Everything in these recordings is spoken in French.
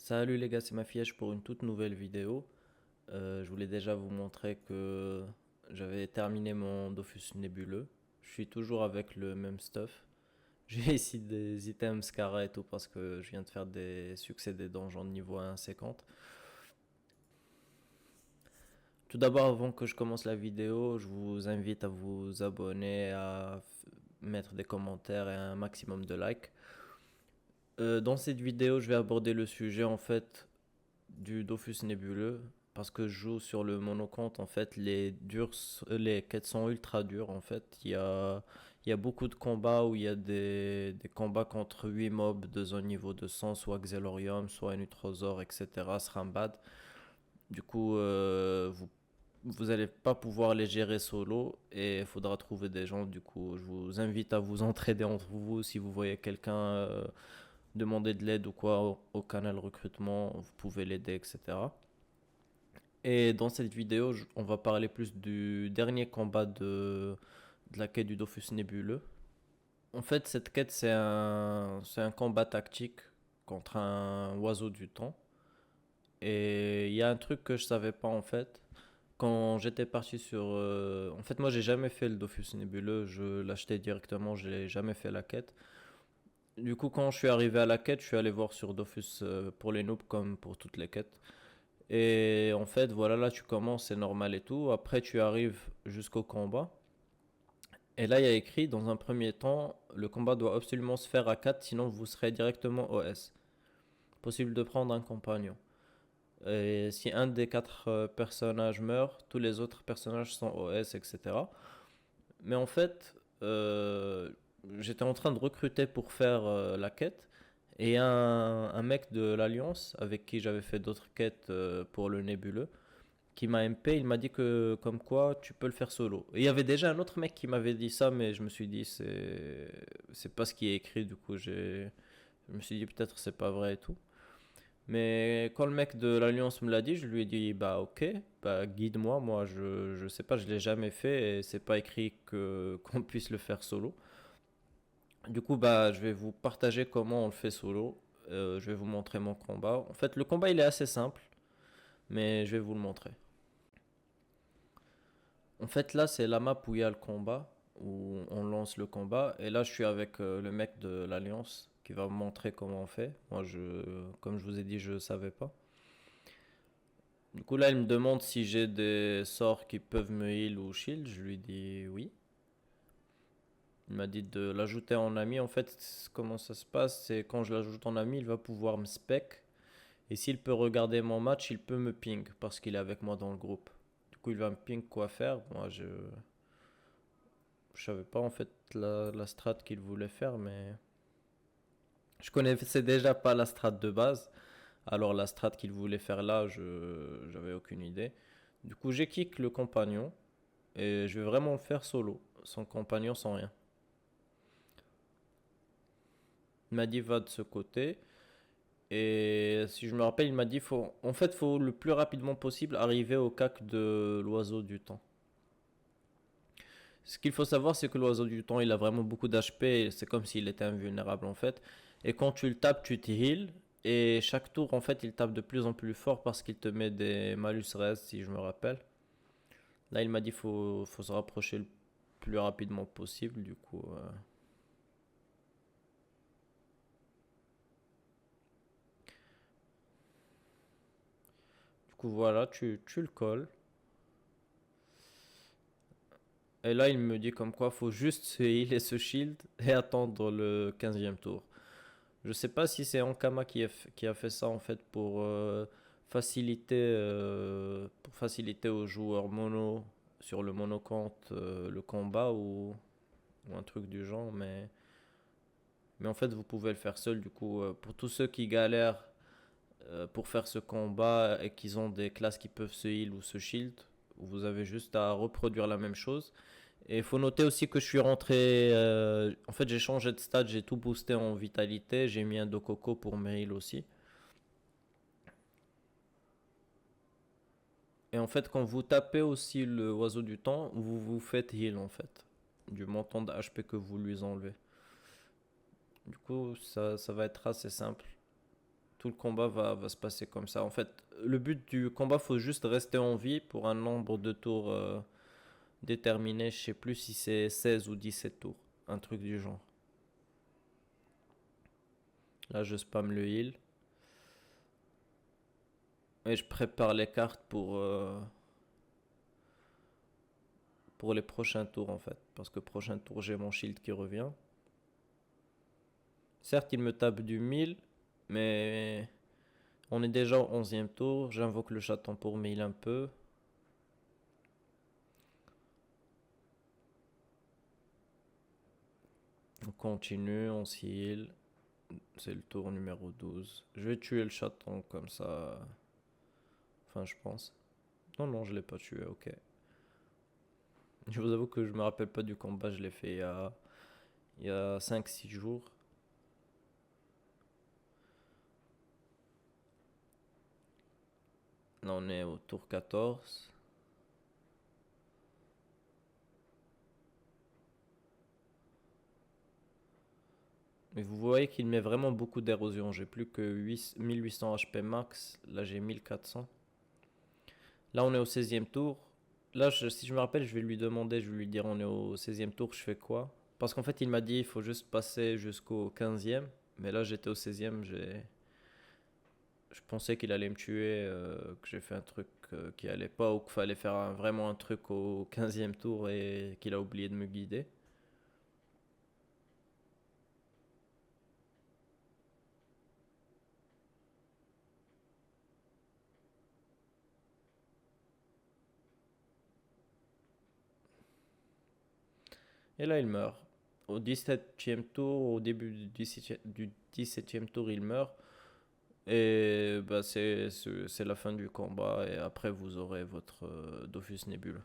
Salut les gars, c'est Mafiège pour une toute nouvelle vidéo. Je voulais déjà vous montrer que j'avais terminé mon Dofus nébuleux. Je suis toujours avec le même stuff. J'ai ici des items Scara et tout parce que je viens de faire des succès des donjons de niveau 1,50. Tout d'abord, avant que je commence la vidéo, je vous invite à vous abonner, à mettre des commentaires et un maximum de likes. Dans cette vidéo, je vais aborder le sujet en fait du Dofus nébuleux parce que je joue sur le monocompte. En fait, les quêtes sont ultra dures. En fait, il y a beaucoup de combats où il y a des combats contre 8 mobs de zone niveau 200, soit Xelorium, soit Nutrozor, etc. Srambad. Du coup, vous allez pas pouvoir les gérer solo et il faudra trouver des gens. Du coup, je vous invite à vous entraider entre vous. Si vous voyez quelqu'un demander de l'aide ou quoi au canal recrutement, vous pouvez l'aider, etc. Et dans cette vidéo, on va parler plus du dernier combat de la quête du Dofus nébuleux. En fait, cette quête, c'est un combat tactique contre un oiseau du temps. Et il y a un truc que je savais pas en fait. Quand j'étais parti sur... En fait, moi, j'ai jamais fait le Dofus nébuleux. Je l'achetais directement, je n'ai jamais fait la quête. Du coup, quand je suis arrivé à la quête, je suis allé voir sur Dofus pour les noobs comme pour toutes les quêtes. Et en fait, voilà, là, tu commences, c'est normal et tout. Après, tu arrives jusqu'au combat. Et là, il y a écrit, dans un premier temps, le combat doit absolument se faire à 4, sinon vous serez directement OS. Possible de prendre un compagnon. Et si un des 4 personnages meurt, tous les autres personnages sont OS, etc. Mais en fait, j'étais en train de recruter pour faire la quête. Et un mec de l'Alliance, avec qui j'avais fait d'autres quêtes pour le nébuleux, qui m'a MP, il m'a dit que comme quoi tu peux le faire solo. Et il y avait déjà un autre mec qui m'avait dit ça, mais je me suis dit c'est pas ce qui est écrit, du coup je me suis dit peut-être c'est pas vrai et tout. Mais quand le mec de l'Alliance me l'a dit, je lui ai dit bah ok, bah guide-moi, moi je sais pas, je l'ai jamais fait et c'est pas écrit que qu'on puisse le faire solo. Du coup bah je vais vous partager comment on le fait solo. Je vais vous montrer mon combat. En fait le combat il est assez simple, mais je vais vous le montrer. En fait, là, c'est la map où il y a le combat, où on lance le combat. Et là, je suis avec le mec de l'Alliance qui va me montrer comment on fait. Moi, comme je vous ai dit, je savais pas. Du coup, là, il me demande si j'ai des sorts qui peuvent me heal ou shield. Je lui dis oui. Il m'a dit de l'ajouter en ami. En fait, comment ça se passe? C'est quand je l'ajoute en ami, il va pouvoir me spec. Et s'il peut regarder mon match, il peut me ping parce qu'il est avec moi dans le groupe. Du coup, il va me ping quoi faire. Moi, je savais pas en fait la strat qu'il voulait faire, mais je connaissais déjà pas la strat de base. Alors la strat qu'il voulait faire là, je j'avais aucune idée. Du coup, j'ai kick le compagnon et je vais vraiment le faire solo, sans compagnon, sans rien. Il m'a dit va de ce côté et si je me rappelle, il m'a dit faut le plus rapidement possible arriver au cac de l'oiseau du temps. Ce qu'il faut savoir, c'est que l'oiseau du temps, il a vraiment beaucoup d'HP. C'est comme s'il était invulnérable en fait. Et quand tu le tapes, tu te heal. Et chaque tour, en fait, il tape de plus en plus fort parce qu'il te met des malus res, si je me rappelle. Là, il m'a dit faut se rapprocher le plus rapidement possible. Du coup voilà, tu le colles. Et là, il me dit comme quoi faut juste se heal et se shield et attendre le 15e tour. Je sais pas si c'est Ankama qui a fait ça en fait pour faciliter aux joueurs mono sur le monocante le combat ou un truc du genre, mais en fait vous pouvez le faire seul du coup pour tous ceux qui galèrent pour faire ce combat et qu'ils ont des classes qui peuvent se heal ou se shield, vous avez juste à reproduire la même chose. Et il faut noter aussi que je suis rentré. En fait, j'ai changé de stade, j'ai tout boosté en vitalité. J'ai mis un Dokoko pour mes heals aussi. Et en fait, quand vous tapez aussi le oiseau du temps, vous vous faites heal en fait. Du montant de HP que vous lui enlevez. Du coup, ça va être assez simple. Tout le combat va se passer comme ça. En fait, le but du combat, faut juste rester en vie pour un nombre de tours déterminé. Je sais plus si c'est 16 ou 17 tours. Un truc du genre. Là, je spam le heal. Et je prépare les cartes pour les prochains tours en fait. Parce que prochain tour, j'ai mon shield qui revient. Certes, il me tape du 1000, mais on est déjà au 11e tour. J'invoque le chaton pour 1000 un peu. On continue, on s'heal. C'est le tour numéro 12. Je vais tuer le chaton comme ça. Enfin, je pense. Non, non, je l'ai pas tué, ok. Je vous avoue que je me rappelle pas du combat, je l'ai fait il y a 5-6 jours. Là, on est au tour 14. Mais vous voyez qu'il met vraiment beaucoup d'érosion. J'ai plus que 1800 HP max. Là, j'ai 1400. Là, on est au 16e tour. Là, si je me rappelle, je vais lui demander, je vais lui dire on est au 16e tour, je fais quoi? Parce qu'en fait, il m'a dit il faut juste passer jusqu'au 15e. Mais là, j'étais au 16e, je pensais qu'il allait me tuer, que j'ai fait un truc qui allait pas ou qu'il fallait faire vraiment un truc au 15e tour et qu'il a oublié de me guider. Et là, il meurt. Au 17e tour, au début du 17e tour, il meurt. Et bah, c'est la fin du combat. Et après, vous aurez votre Dofus Nebula.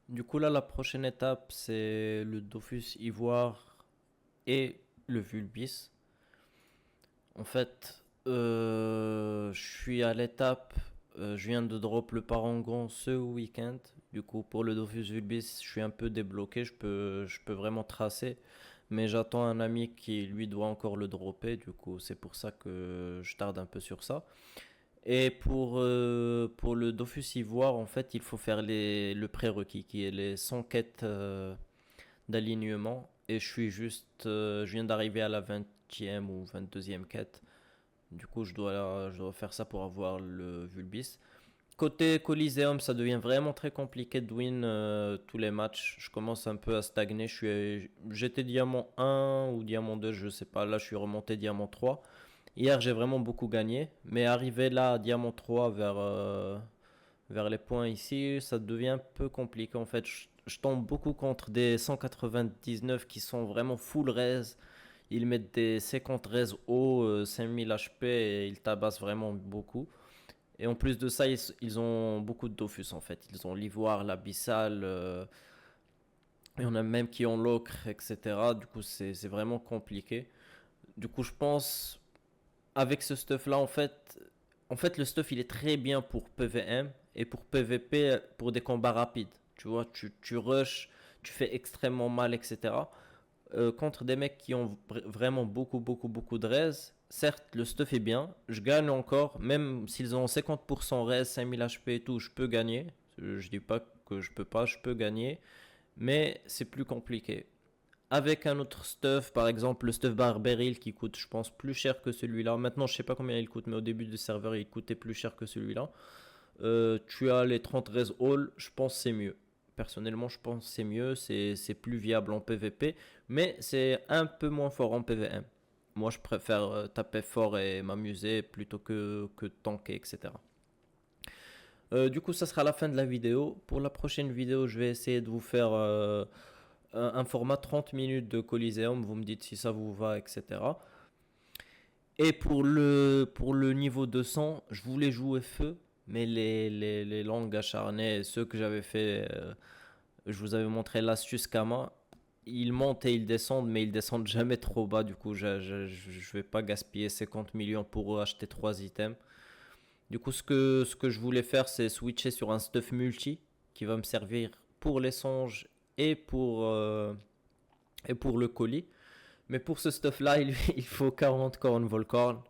Du coup, là, la prochaine étape, c'est le Dofus Ivoire et le Vulbis. En fait, je suis à l'étape. Je viens de drop le Parangon ce week-end. Du coup, pour le Dofus Vulbis, je suis un peu débloqué. Je peux vraiment tracer. Mais j'attends un ami qui, lui, doit encore le dropper. Du coup, c'est pour ça que je tarde un peu sur ça. Et pour le Dofus Ivoire, en fait, il faut faire le prérequis, qui est les 100 quêtes d'alignement. Et je viens d'arriver à la 20e ou 22e quête. Du coup, je dois faire ça pour avoir le Vulbis. Côté Coliseum, ça devient vraiment très compliqué de win tous les matchs. Je commence un peu à stagner. J'étais diamant 1 ou diamant 2, je sais pas. Là, je suis remonté diamant 3. Hier, j'ai vraiment beaucoup gagné. Mais arrivé là, à diamant 3 vers les points ici, ça devient un peu compliqué. En fait, je tombe beaucoup contre des 199 qui sont vraiment full raise. Ils mettent des 50 raise haut, 5000 HP et ils tabassent vraiment beaucoup. Et en plus de ça, ils ont beaucoup de Dofus en fait. Ils ont l'ivoire, l'abyssal, il y en a même qui ont l'ocre, etc. Du coup, c'est vraiment compliqué. Du coup, je pense, avec ce stuff là, en fait, le stuff il est très bien pour PVM et pour PVP, pour des combats rapides. Tu vois, tu rushes, tu fais extrêmement mal, etc. Contre des mecs qui ont vraiment beaucoup, beaucoup, beaucoup de res. Certes, le stuff est bien, je gagne encore, même s'ils ont 50% res, 5000 HP et tout, je peux gagner. Je dis pas que je peux pas, je peux gagner, mais c'est plus compliqué. Avec un autre stuff, par exemple le stuff Barberil qui coûte, je pense, plus cher que celui-là. Maintenant, je sais pas combien il coûte, mais au début du serveur, il coûtait plus cher que celui-là. Tu as les 30 res all, je pense que c'est mieux. Personnellement, je pense que c'est mieux, c'est plus viable en PvP, mais c'est un peu moins fort en PvM. Moi, je préfère taper fort et m'amuser plutôt que tanker, etc. Du coup, ça sera la fin de la vidéo. Pour la prochaine vidéo, je vais essayer de vous faire un format 30 minutes de Coliseum. Vous me dites si ça vous va, etc. Et pour le niveau 200, je voulais jouer feu, mais les langues acharnées, ceux que j'avais fait, je vous avais montré l'astuce Kama, ils montent et ils descendent, mais ils descendent jamais trop bas. Du coup, je vais pas gaspiller 50 millions pour acheter 3 items. Du coup, ce que je voulais faire, c'est switcher sur un stuff multi qui va me servir pour les songes et pour le colis. Mais pour ce stuff-là, il faut 40 cornes Volcorn.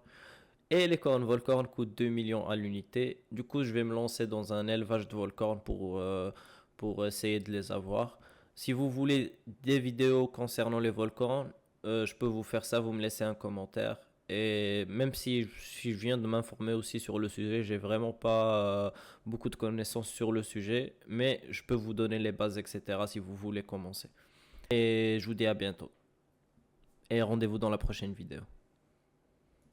Et les cornes Volcorn coûtent 2 millions à l'unité. Du coup, je vais me lancer dans un élevage de Volcorn pour essayer de les avoir. Si vous voulez des vidéos concernant les Volcorn, je peux vous faire ça, vous me laissez un commentaire. Et même si je viens de m'informer aussi sur le sujet, j'ai vraiment pas beaucoup de connaissances sur le sujet, mais je peux vous donner les bases, etc. si vous voulez commencer. Et je vous dis à bientôt. Et rendez-vous dans la prochaine vidéo.